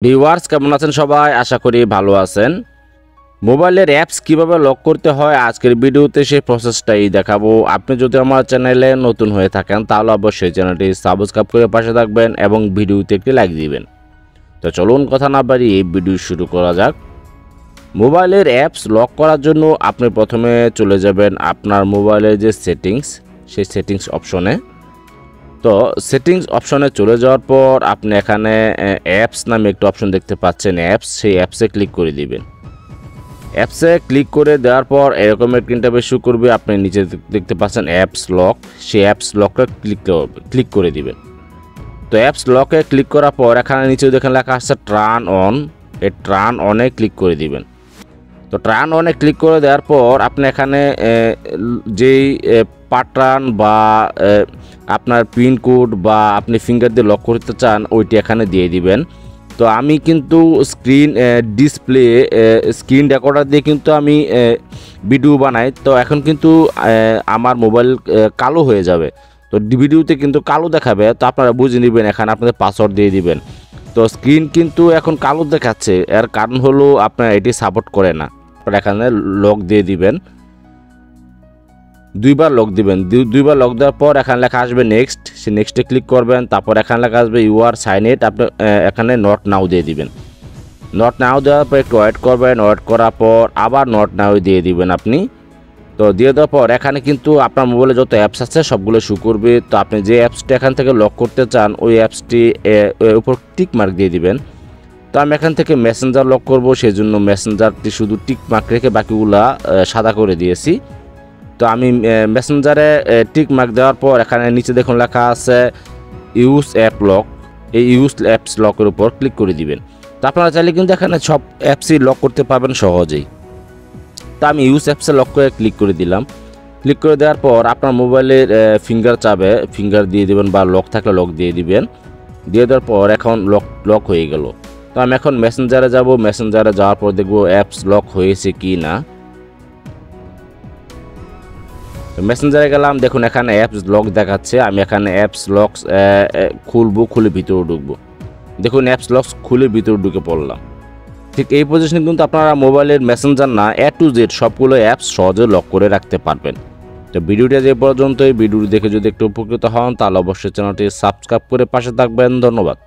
Viewers কেমন আছেন সবাই? আশা করি ভালো আছেন। মোবাইলের অ্যাপস কিভাবে লক করতে হয় আজকের ভিডিওতে সেই প্রসেসটাই দেখাবো। আপনি যদি আমার চ্যানেলে নতুন হয়ে থাকেন তাহলে অবশ্যই চ্যানেলটি সাবস্ক্রাইব করে পাশে থাকবেন এবং ভিডিওতে একটি লাইক দিবেন। তো চলুন কথা না বাড়িয়ে ভিডিও শুরু করা যাক। মোবাইলের অ্যাপস লক করার জন্য আপনি প্রথমে চলে যাবেন আপনার মোবাইলের যে সেই সেটিংস অপশনে। তো সেটিংস অপশনে চলে যাওয়ার পর আপনি এখানে অ্যাপস নামে একটা অপশন দেখতে পাচ্ছেন, সেই অ্যাপসে ক্লিক করে দিবেন। অ্যাপসে ক্লিক করে দেওয়ার পর এরকম একটা ইন্টারফেস শো করবে। আপনি নিচে দেখতে পাচ্ছেন অ্যাপস লক, সেই অ্যাপস লকে ক্লিক করে দিবেন। তো অ্যাপস লকে ক্লিক করার পর এখানে নিচে দেখেন লেখা আছে টার্ন অন, এই টার্ন অনে ক্লিক করে দিবেন। তো টার্ন অনে ক্লিক করে দেওয়ার পর আপনি এখানে যেই প্যাটার্ন বা আপনার পিনকোড বা আপনি ফিঙ্গার দিয়ে লক করতে চান ওইটি এখানে দিয়ে দিবেন। তো আমি কিন্তু স্ক্রিন রেকর্ডার দিয়ে কিন্তু আমি ভিডিও বানাই। তো এখন কিন্তু আমার মোবাইল কালো হয়ে যাবে, তো ভিডিওতে কিন্তু কালো দেখাবে। তো আপনারা বুঝে নেবেন, এখানে আপনাদের পাসওয়ার্ড দিয়ে দিবেন। তো স্ক্রিন কিন্তু এখন কালো দেখাচ্ছে, এর কারণ হলো আপনার এটি সাপোর্ট করে না। আপনারা এখানে লক দিয়ে দিবেন, দুইবার লক দিবেন। দুইবার লক দেওয়ার পর এখানে লেখা আসবে নেক্সট, সে নেক্সটে ক্লিক করবেন। তারপর এখানে লেখা আসবে ইউ আর সাইন ইট, আপনি এখানে নট নাও দিয়ে দিবেন। নট নাও দেওয়ার পর একটু ওয়েট করবেন, ওয়েট করার পর আবার নট নাও দিয়ে দিবেন আপনি। তো দিয়ে দেওয়ার পর এখানে কিন্তু আপনার মোবাইলে যত অ্যাপস আছে সবগুলো শো করবে। তো আপনি যে অ্যাপসটি এখান থেকে লক করতে চান ওই অ্যাপসটি উপর টিক মার্ক দিয়ে দিবেন। তো আমি এখান থেকে মেসেঞ্জার লক করব, সেই জন্য মেসেঞ্জারটি শুধু টিক মার্ক রেখে বাকিগুলা সাদা করে দিয়েছি। তো আমি মেসেঞ্জারে টিক মার্ক দেওয়ার পর এখানে নিচে দেখুন লেখা আছে ইউজ অ্যাপ লক, এই ইউজ অ্যাপস লকের উপর ক্লিক করে দিবেন। তো আপনারা চাইলে কিন্তু এখানে সব অ্যাপসই লক করতে পারবেন সহজেই। তো আমি ইউজ অ্যাপসে লক করে ক্লিক করে দিলাম। ক্লিক করে দেওয়ার পর আপনার মোবাইলের ফিঙ্গার চাবে, ফিঙ্গার দিয়ে দেবেন বা লক থাকলে লক দিয়ে দিবেন। দিয়ে দেওয়ার পর এখন লক হয়ে গেল। তো আমি এখন মেসেঞ্জারে যাব, মেসেঞ্জারে যাওয়ার পর দেখবো অ্যাপস লক হয়েছে কি না। মেসেঞ্জারে গেলাম, দেখুন এখানে অ্যাপস লক দেখাচ্ছে। আমি এখানে অ্যাপস লক খুলবো, খুলে ভিতরে ঢুকবো। দেখুন অ্যাপস লক খুলে ভিতরে ঢুকে পড়লাম। ঠিক এই পজিশনে কিন্তু আপনারা মোবাইলের মেসেঞ্জার না A to Z সবগুলো অ্যাপস সহজে লক করে রাখতে পারবেন। তো ভিডিওটা যে পর্যন্ত, এই ভিডিওটি দেখে যদি একটু উপকৃত হন তাহলে অবশ্যই চ্যানেলটি সাবস্ক্রাইব করে পাশে থাকবেন। ধন্যবাদ।